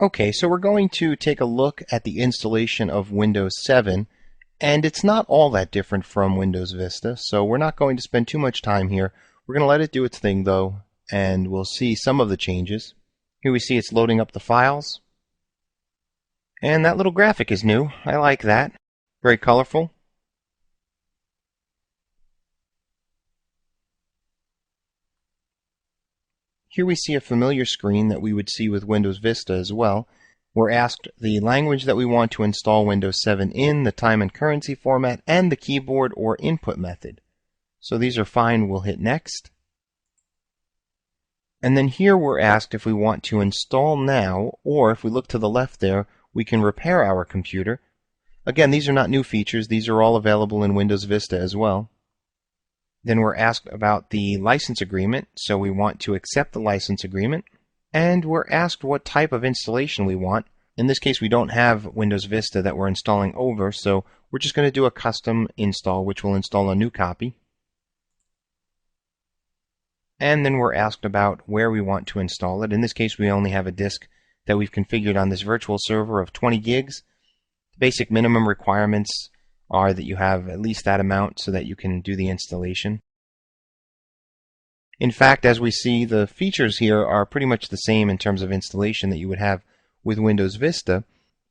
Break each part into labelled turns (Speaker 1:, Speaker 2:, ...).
Speaker 1: Okay, so we're going to take a look at the installation of Windows 7, and it's not all that different from Windows Vista, so we're not going to spend too much time here. We're going to let it do its thing though, and we'll see some of the changes. Here we see it's loading up the files, and that little graphic is new. I like that. Very colorful. Here we see a familiar screen that we would see with Windows Vista as well. We're asked the language that we want to install Windows 7 in, the time and currency format, and the keyboard or input method. So these are fine. We'll hit Next. And then here we're asked if we want to install now, or if we look to the left there, we can repair our computer. Again, these are not new features. These are all available in Windows Vista as well. Then we're asked about the license agreement, so we want to accept the license agreement. And we're asked what type of installation we want. In this case, we don't have Windows Vista that we're installing over, so we're just going to do a custom install, which will install a new copy. And then we're asked about where we want to install it. In this case, we only have a disk that we've configured on this virtual server of 20 gigs. The basic minimum requirements are that you have at least that amount so that you can do the installation. In fact, as we see, the features here are pretty much the same in terms of installation that you would have with Windows Vista.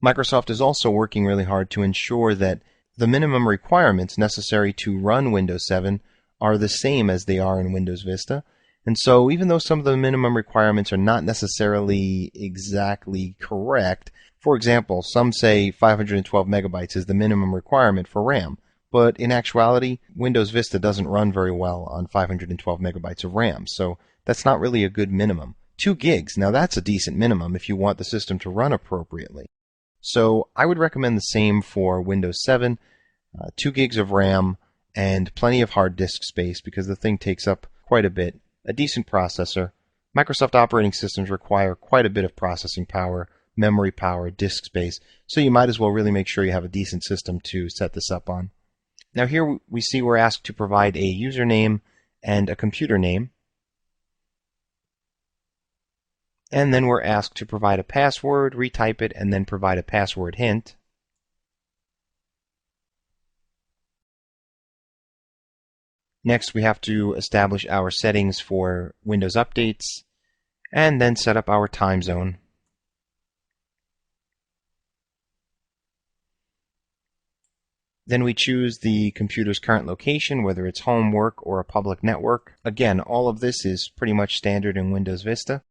Speaker 1: Microsoft is also working really hard to ensure that the minimum requirements necessary to run Windows 7 are the same as they are in Windows Vista. And so even though some of the minimum requirements are not necessarily exactly correct, for example, some say 512 megabytes is the minimum requirement for RAM. But in actuality, Windows Vista doesn't run very well on 512 megabytes of RAM, so that's not really a good minimum. 2 gigs, now that's a decent minimum if you want the system to run appropriately. So I would recommend the same for Windows 7, 2 gigs of RAM, and plenty of hard disk space because the thing takes up quite a bit. A decent processor. Microsoft operating systems require quite a bit of processing power, memory power, disk space, so you might as well really make sure you have a decent system to set this up on. Now here we see we're asked to provide a username and a computer name. And then we're asked to provide a password, retype it, and then provide a password hint. Next, we have to establish our settings for Windows updates, and then set up our time zone. Then we choose the computer's current location, whether it's home, work, or a public network. Again, all of this is pretty much standard in Windows Vista.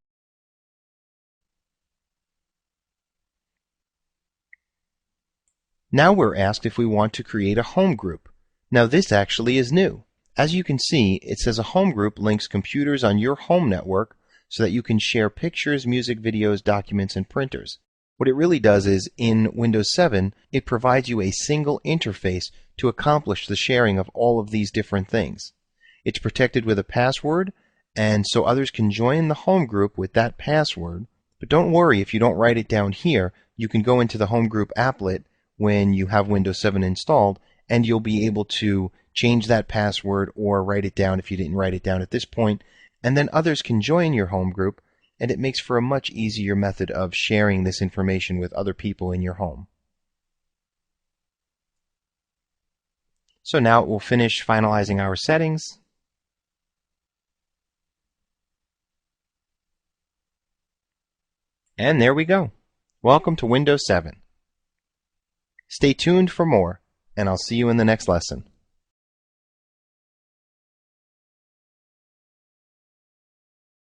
Speaker 1: Now we're asked if we want to create a home group. Now this actually is new. As you can see, it says a home group links computers on your home network so that you can share pictures, music, videos, documents, and printers. What it really does is, in Windows 7, it provides you a single interface to accomplish the sharing of all of these different things. It's protected with a password, and so others can join the home group with that password. But don't worry if you don't write it down here. You can go into the home group applet when you have Windows 7 installed, and you'll be able to change that password or write it down if you didn't write it down at this point, and then others can join your home group, and it makes for a much easier method of sharing this information with other people in your home. So now we'll finish finalizing our settings. And there we go. Welcome to Windows 7. Stay tuned for more, and I'll see you in the next lesson.